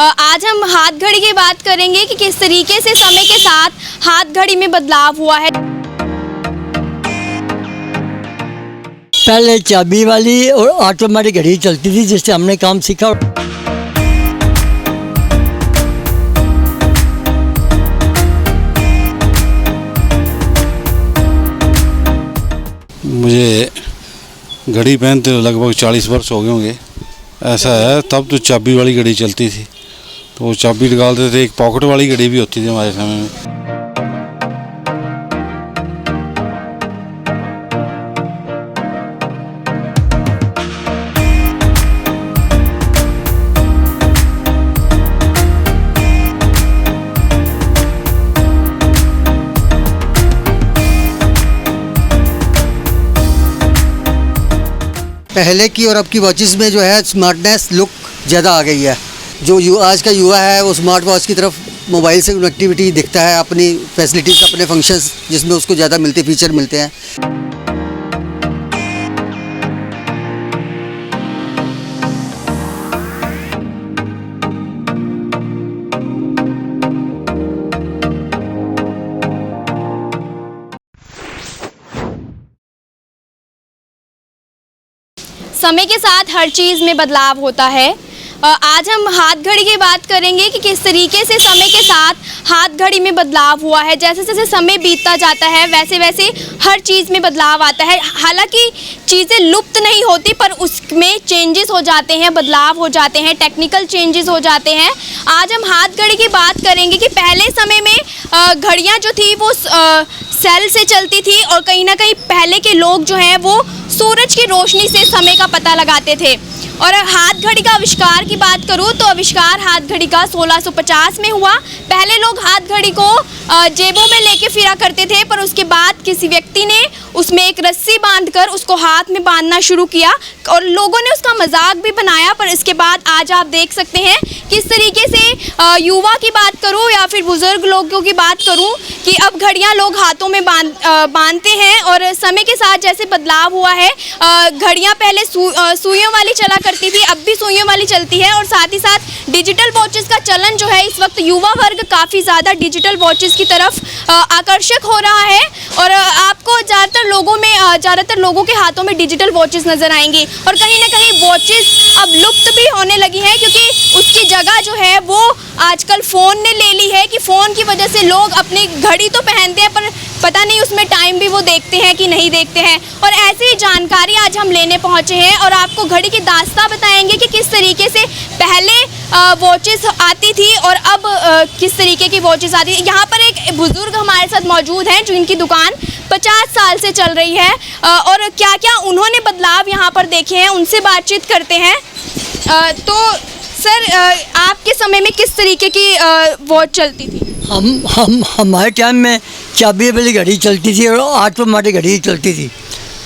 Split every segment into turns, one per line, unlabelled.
आज हम हाथ घड़ी की बात करेंगे कि किस तरीके से समय के साथ हाथ घड़ी में बदलाव हुआ है।
पहले चाबी वाली और ऑटोमेटिक घड़ी चलती थी जिससे हमने काम सीखा।
मुझे घड़ी पहनते लगभग 40 वर्ष हो गए होंगे। ऐसा है, तब तो चाबी वाली घड़ी चलती थी, तो वो चाबी निकालते थे। एक पॉकेट वाली घड़ी भी होती थी हमारे समय में।
पहले की और अब की वॉचेस में जो है स्मार्टनेस लुक ज़्यादा आ गई है। जो आज का युवा है वो स्मार्ट वॉच की तरफ मोबाइल से कनेक्टिविटी दिखता है, अपनी फैसिलिटीज़, अपने फंक्शंस जिसमें उसको ज़्यादा फीचर मिलते हैं।
समय के साथ हर चीज़ में बदलाव होता है। आज हम हाथ घड़ी की बात करेंगे कि किस तरीके से समय के साथ हाथ घड़ी में बदलाव हुआ है। जैसे जैसे समय बीतता जाता है वैसे वैसे हर चीज़ में बदलाव आता है। हालांकि चीज़ें लुप्त नहीं होती पर उसमें चेंजेस हो जाते हैं, बदलाव हो जाते हैं, टेक्निकल चेंजेस हो जाते हैं। आज हम हाथ घड़ी की बात करेंगे कि पहले समय में घड़ियाँ जो थी वो सेल से चलती थी और कहीं ना कहीं पहले के लोग जो हैं वो सूरज की रोशनी से समय का पता लगाते थे। और हाथ घड़ी का आविष्कार की बात करूं तो आविष्कार हाथ घड़ी का 1650 में हुआ। पहले लोग हाथ घड़ी को जेबों में लेके फिरा करते थे, पर उसके बाद किसी व्यक्ति ने उसमें एक रस्सी बांधकर उसको हाथ में बांधना शुरू किया और लोगों ने उसका मजाक भी बनाया। पर इसके बाद आज आप देख सकते हैं किस तरीके से युवा की बात करूं या फिर बुजुर्ग लोगों की बात करूं कि अब घड़ियां लोग हाथों में बांधते हैं। और समय के साथ जैसे बदलाव हुआ है, घड़ियां पहले सुइयों वाली चला करती थी, अब भी सुइयों वाली चलती है। और साथ ही साथ डिजिटल वॉचेस का चलन जो है इस वक्त युवा वर्ग काफ़ी ज़्यादा डिजिटल वॉचेस की तरफ आकर्षक हो रहा है। और आपको ज़्यादातर लोगों के हाथों में डिजिटल वॉचेस नज़र आएंगी। और कहीं ना कहीं वॉचेस अब लुप्त भी होने लगी हैं क्योंकि उसकी जगह जो है वो आजकल फ़ोन ने ले ली है कि फ़ोन की वजह से लोग अपनी घड़ी तो पहनते हैं पर पता नहीं उसमें टाइम भी वो देखते हैं कि नहीं देखते हैं। और ऐसी ही जानकारी आज हम लेने पहुंचे हैं और आपको घड़ी की दास्तां बताएंगे कि किस तरीके से पहले वॉचेस आती थी और अब किस तरीके की वॉचेस आती थी। यहाँ पर एक बुज़ुर्ग हमारे साथ मौजूद हैं जो इनकी दुकान 50 साल से चल रही है और क्या क्या उन्होंने बदलाव यहाँ पर देखे हैं उनसे बातचीत करते हैं। तो सर, आपके समय में किस तरीके की वॉच चलती थी?
हमारे टाइम में चाबी वाली घड़ी चलती थी और ऑटोमेटिक घड़ी चलती थी।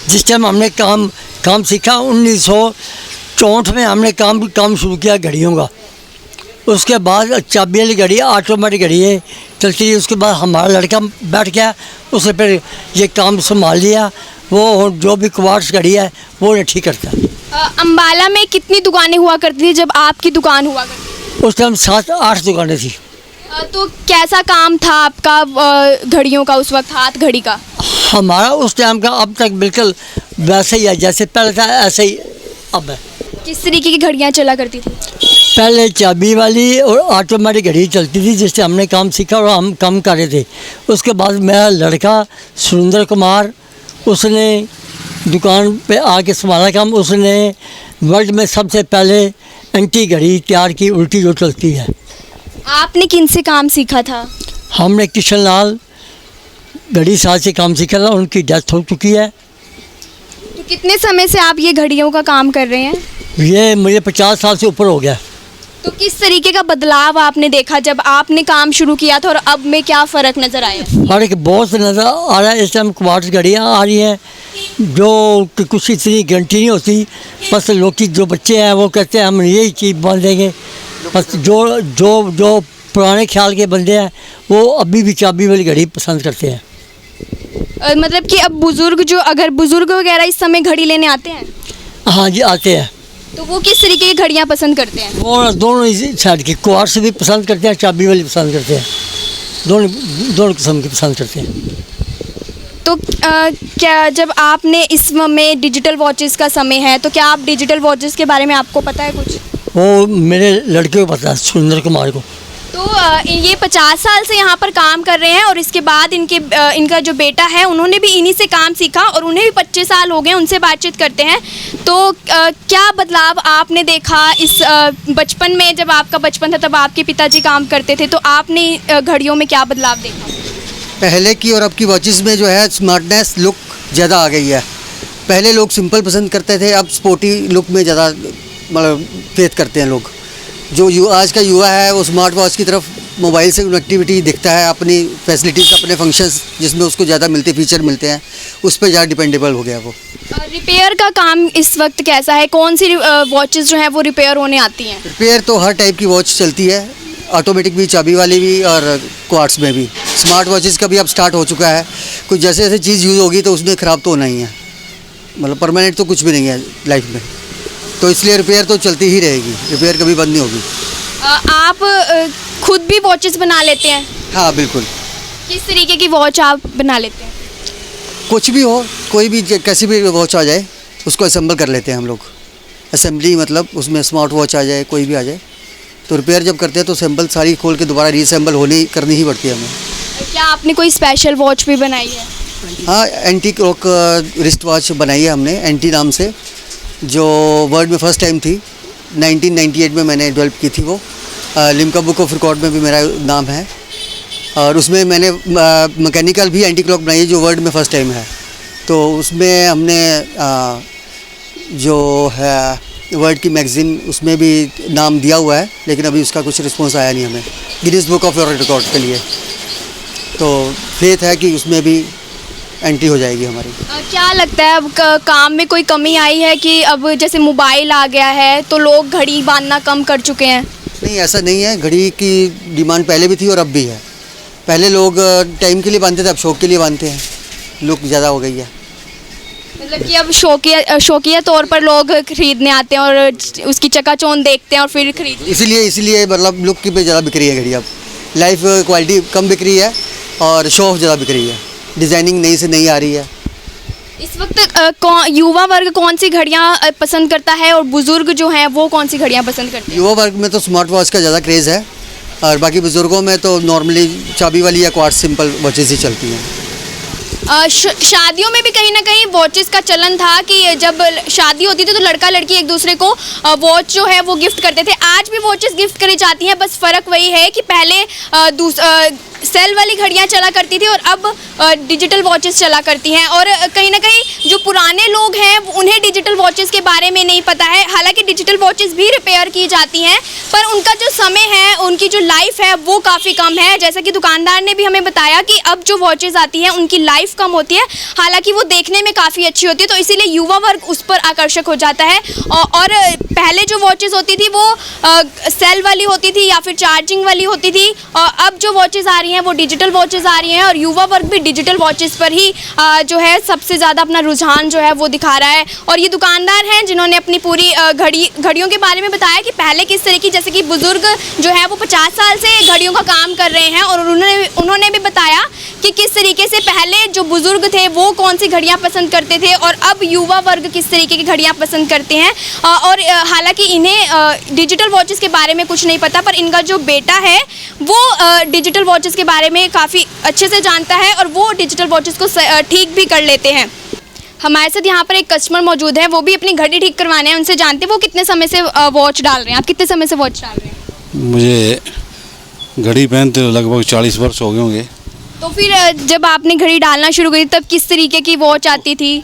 जिस टाइम हमने काम सीखा 1964 में हमने काम शुरू किया घड़ियों का। उसके बाद चाबी वाली घड़ी ऑटोमेटिक घड़ी चलती थी। उसके बाद हमारा लड़का बैठ गया, उसने फिर ये काम संभाल लिया। वो जो भी क्वार्ट्स घड़ी है वो ठीक करता है।
अंबाला में कितनी दुकानें हुआ करती थी जब आपकी दुकान हुआ करती थी?
उस टाइम 7-8 दुकानें थी।
तो कैसा काम था आपका घड़ियों का उस वक्त, हाथ घड़ी का?
हमारा उस टाइम का अब तक बिल्कुल वैसे ही है जैसे पहले था, ऐसे ही अब है।
किस तरीके की घड़ियाँ चला करती थी?
पहले चाबी वाली और ऑटोमेटिक घड़ी चलती थी जिससे हमने काम सीखा और हम काम कर रहे थे। उसके बाद मेरा लड़का सुरेंद्र कुमार, उसने दुकान पे आके संभाला काम। उसने वर्ल्ड में सबसे पहले एंटी घड़ी तैयार की, उल्टी जो चलती है।
आपने किन से काम सीखा था?
हमने किशन लाल घड़ी साल से काम सीखा था, उनकी डेथ हो चुकी है।
तो कितने समय से आप ये घड़ियों का काम कर रहे हैं?
ये मुझे 50 साल से ऊपर हो गया।
तो किस तरीके का बदलाव आपने देखा जब आपने काम शुरू किया था और अब में क्या फ़र्क नज़र आया?
फ़र्क बहुत नज़र आ रहा है। इस टाइम क्वार्ट्स घड़ियाँ आ रही हैं जो कि कुछ इतनी गारंटी नहीं होती। बस लोग की जो बच्चे हैं वो कहते हैं हम यही चीज़ बांधेंगे। बस जो पुराने ख्याल के बंदे हैं वो अभी भी चाबी वाली घड़ी पसंद करते हैं।
मतलब कि अब बुज़ुर्ग वगैरह इस समय घड़ी लेने आते हैं?
हाँ जी, आते हैं।
तो वो किस तरीके की घड़ियाँ पसंद करते हैं?
वो दोनों इसी साइड की क्वार्ट्स भी पसंद करते हैं, चाबी वाली पसंद करते हैं, दोनों दोनों किस्म की पसंद करते हैं।
तो क्या जब आपने इस में डिजिटल वॉचेस का समय है, तो क्या आप डिजिटल वॉचेस के बारे में आपको पता है कुछ?
वो मेरे लड़के को पता है, सुरेंद्र कुमार को।
तो ये 50 साल से यहाँ पर काम कर रहे हैं और इसके बाद इनका जो बेटा है उन्होंने भी इन्हीं से काम सीखा और उन्हें भी 25 साल हो गए, उनसे बातचीत करते हैं। तो क्या बदलाव आपने देखा इस बचपन में? जब आपका बचपन था तब आपके पिताजी काम करते थे, तो आपने घड़ियों में क्या बदलाव देखा?
पहले की और अब की वॉचेस में जो है स्मार्टनेस लुक ज़्यादा आ गई है। पहले लोग सिंपल पसंद करते थे, अब स्पोर्टी लुक में ज़्यादा मतलब फेथ करते हैं लोग। जो आज का युवा है वो स्मार्ट वॉच की तरफ, मोबाइल से कनेक्टिविटी दिखता है, अपनी फैसिलिटीज़, अपने फंक्शंस जिसमें उसको ज़्यादा फीचर मिलते हैं, उस पर ज़्यादा डिपेंडेबल हो गया वो।
रिपेयर का काम इस वक्त कैसा है? कौन सी वॉचेस जो हैं वो रिपेयर होने आती हैं?
रिपेयर तो हर टाइप की वॉच चलती है, ऑटोमेटिक भी, चाबी वाली भी और क्वार्ट्स में भी। स्मार्ट वॉचेस का भी अब स्टार्ट हो चुका है। कुछ जैसे जैसे चीज़ यूज़ होगी तो उसमें ख़राब तो होना ही है, मतलब परमानेंट तो कुछ भी नहीं है लाइफ में, तो इसलिए रिपेयर तो चलती ही रहेगी, रिपेयर कभी बंद नहीं होगी।
आप खुद भी वॉचेस बना लेते हैं?
हाँ बिल्कुल।
किस तरीके की वॉच आप बना लेते हैं?
कुछ भी हो, कोई भी कैसी भी वॉच आ जाए उसको असेंबल कर लेते हैं हम लोग। असेंबली मतलब उसमें स्मार्ट वॉच आ जाए, कोई भी आ जाए, तो रिपेयर जब करते हैं तो सैम्पल सारी खोल के दोबारा रीअसेंबल करनी ही पड़ती है हमें।
क्या आपने कोई स्पेशल वॉच भी बनाई है?
हाँ, एंटी क्लॉक रिस्ट वॉच बनाई है हमने, एंटी नाम से, जो वर्ल्ड में फर्स्ट टाइम थी। 1998 में मैंने डेवलप की थी वो। लिम्का बुक ऑफ रिकॉर्ड में भी मेरा नाम है, और उसमें मैंने मैकेनिकल भी एंटी क्लॉक बनाई है जो वर्ल्ड में फर्स्ट टाइम है। तो उसमें हमने जो है वर्ल्ड की मैगज़ीन, उसमें भी नाम दिया हुआ है, लेकिन अभी उसका कुछ रिस्पॉन्स आया नहीं हमें, Guinness book of world record के लिए। तो फेथ है कि उसमें भी एंट्री हो जाएगी हमारी।
क्या लगता है अब काम में कोई कमी आई है कि अब जैसे मोबाइल आ गया है तो लोग घड़ी बांधना कम कर चुके हैं?
नहीं, ऐसा नहीं है। घड़ी की डिमांड पहले भी थी और अब भी है। पहले लोग टाइम के लिए बांधते थे, अब शौक के लिए बांधते हैं, लुक ज़्यादा हो गई है।
मतलब कि अब शौकिया तौर पर लोग खरीदने आते हैं और उसकी चकाचौंध देखते हैं और फिर खरीद।
इसीलिए मतलब लुक की पे ज़्यादा बिक रही है घड़ी अब। लाइफ क्वालिटी कम बिक रही है और शो ऑफ ज़्यादा बिक रही है, डिज़ाइनिंग नई से नई आ रही है।
इस वक्त युवा वर्ग कौन सी घड़ियाँ पसंद करता है और बुज़ुर्ग जो हैं वो कौन सी घड़ियाँ पसंद करते हैं?
युवा वर्ग में तो स्मार्ट वॉच का ज़्यादा क्रेज़ है, और बाकी बुज़ुर्गों में तो नॉर्मली चाबी वाली या क्वार्ट्स सिंपल वॉचेस ही चलती हैं।
शादियों में भी कहीं ना कहीं वॉचेस का चलन था कि जब शादी होती थी तो लड़का लड़की एक दूसरे को वॉच जो है वो गिफ्ट करते थे। आज भी वॉचेस गिफ्ट करी जाती हैं, बस फ़र्क वही है कि पहले सेल वाली घड़ियाँ चला करती थी और अब डिजिटल वॉचेस चला करती हैं। और कहीं ना कहीं जो पुराने लोग हैं उन्हें डिजिटल वॉचेस के बारे में नहीं पता है। हालांकि डिजिटल वॉचेस भी रिपेयर की जाती हैं, पर उनका जो समय है, उनकी जो लाइफ है वो काफ़ी कम है। जैसा कि दुकानदार ने भी हमें बताया कि अब जो वॉचेस आती हैं उनकी लाइफ कम होती है, हालांकि वो देखने में काफ़ी अच्छी होती है, तो इसीलिए युवा वर्ग उस पर आकर्षक हो जाता है। और पहले जो वॉचेस होती थी वो सेल वाली होती थी या फिर चार्जिंग वाली होती थी, और अब जो वॉचेस आ रही हैं वो डिजिटल वॉचेस आ रही हैं, और युवा वर्ग भी डिजिटल वॉचेस पर ही जो है सबसे ज़्यादा अपना रुझान जो है वो दिखा रहा है। और ये दुकानदार हैं जिन्होंने अपनी पूरी घड़ियों के बारे में बताया कि पहले किस तरह की, जैसे कि बुज़ुर्ग जो है वो 50 साल से घड़ियों का काम कर रहे हैं, और उन्होंने भी बताया कि किस तरीके से पहले जो बुज़ुर्ग थे वो कौन सी घड़ियाँ पसंद करते थे और अब युवा वर्ग किस तरीके की घड़ियाँ पसंद करते हैं। और हालांकि इन्हें डिजिटल वॉचेस के बारे में कुछ नहीं पता, पर इनका जो बेटा है वो डिजिटल वॉचेस के बारे में काफ़ी अच्छे से जानता है और वो डिजिटल वॉचेस को ठीक भी कर लेते हैं। हमारे साथ यहाँ पर एक कस्टमर मौजूद है, वो भी अपनी घड़ी ठीक करवाने हैं, उनसे जानते हैं वो कितने समय से वॉच डाल रहे हैं। आप कितने समय से वॉच डाल रहे हैं?
मुझे घड़ी पहनते लगभग 40 वर्ष हो गए होंगे।
तो फिर जब आपने घड़ी डालना शुरू करी तब किस तरीके की वॉच आती थी?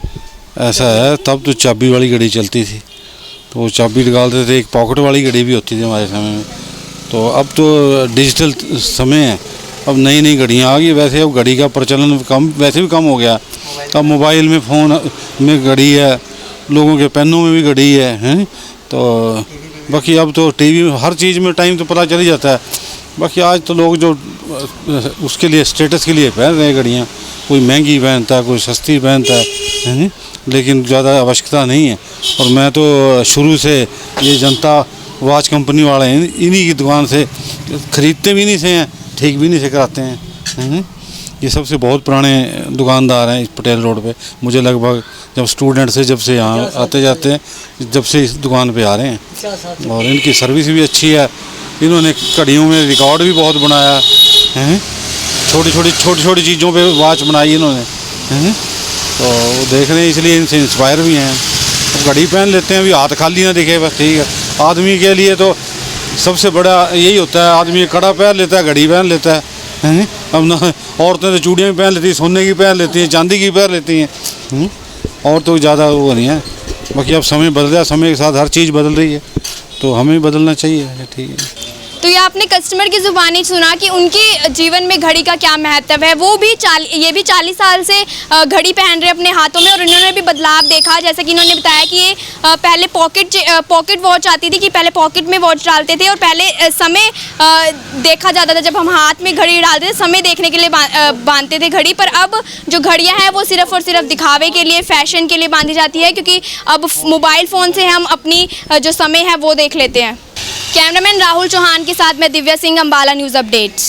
ऐसा है, तब तो चाबी वाली घड़ी चलती थी, तो वो चाबी निकालते थे। एक पॉकेट वाली घड़ी भी होती थी हमारे समय में। तो अब तो डिजिटल समय है, अब नई नई घड़ियाँ आ गई। वैसे अब घड़ी का प्रचलन वैसे भी कम हो गया। अब मोबाइल में, फ़ोन में घड़ी है, लोगों के पेनों में भी घड़ी है, हैं। तो बाकी अब तो टीवी, हर चीज़ में टाइम तो पता चल ही जाता है। बाकी आज तो लोग जो उसके लिए स्टेटस के लिए पहन रहे हैं घड़ियाँ, कोई महंगी पहनता है, कोई सस्ती पहनता है, लेकिन ज़्यादा आवश्यकता नहीं है। और मैं तो शुरू से ये जनता वॉच कंपनी वाले हैं, इन्हीं की दुकान से ख़रीदते भी नहीं से हैं, ठीक भी नहीं से कराते हैं। ये सबसे बहुत पुराने दुकानदार हैं इस पटेल रोड पे। मुझे लगभग जब स्टूडेंट से जब से यहाँ आते जाते हैं, जब से इस दुकान पे आ रहे हैं, और इनकी सर्विस भी अच्छी है। इन्होंने घड़ियों में रिकॉर्ड भी बहुत बनाया है, छोटी छोटी चीज़ों पे वॉच बनाई इन्होंने, हैं। तो वो देख रहे हैं, इसलिए इनसे इंस्पायर भी हैं। तो घड़ी पहन लेते हैं, अभी हाथ खाली ना दिखे, बस ठीक है। आदमी के लिए तो सबसे बड़ा यही होता है, आदमी कड़ा पहन लेता है, घड़ी पहन लेता है। अब ना औरतें तो चूड़ियाँ भी पहन लेती हैं, सोने की पहन लेती हैं, चांदी की पहन लेती हैं, और तो ज़्यादा वो नहीं है। बाकी अब समय बदल रहा है, समय के साथ हर चीज़ बदल रही है, तो हमें भी बदलना चाहिए, ठीक है।
तो ये आपने कस्टमर की ज़ुबानी सुना कि उनके जीवन में घड़ी का क्या महत्व है। वो भी ये भी 40 साल से घड़ी पहन रहे अपने हाथों में, और उन्होंने भी बदलाव देखा। जैसे कि इन्होंने बताया कि ये पहले पॉकेट वॉच आती थी, कि पहले पॉकेट में वॉच डालते थे, और पहले समय देखा जाता था। जब हम हाथ में घड़ी डालते थे, समय देखने के लिए बांधते थे घड़ी। पर अब जो घड़ियाँ हैं वो सिर्फ़ और सिर्फ दिखावे के लिए, फैशन के लिए बांधी जाती है, क्योंकि अब मोबाइल फ़ोन से हम अपनी जो समय है वो देख लेते हैं। कैमरामैन राहुल चौहान के साथ मैं दिव्या सिंह, अम्बाला न्यूज़ अपडेट्स।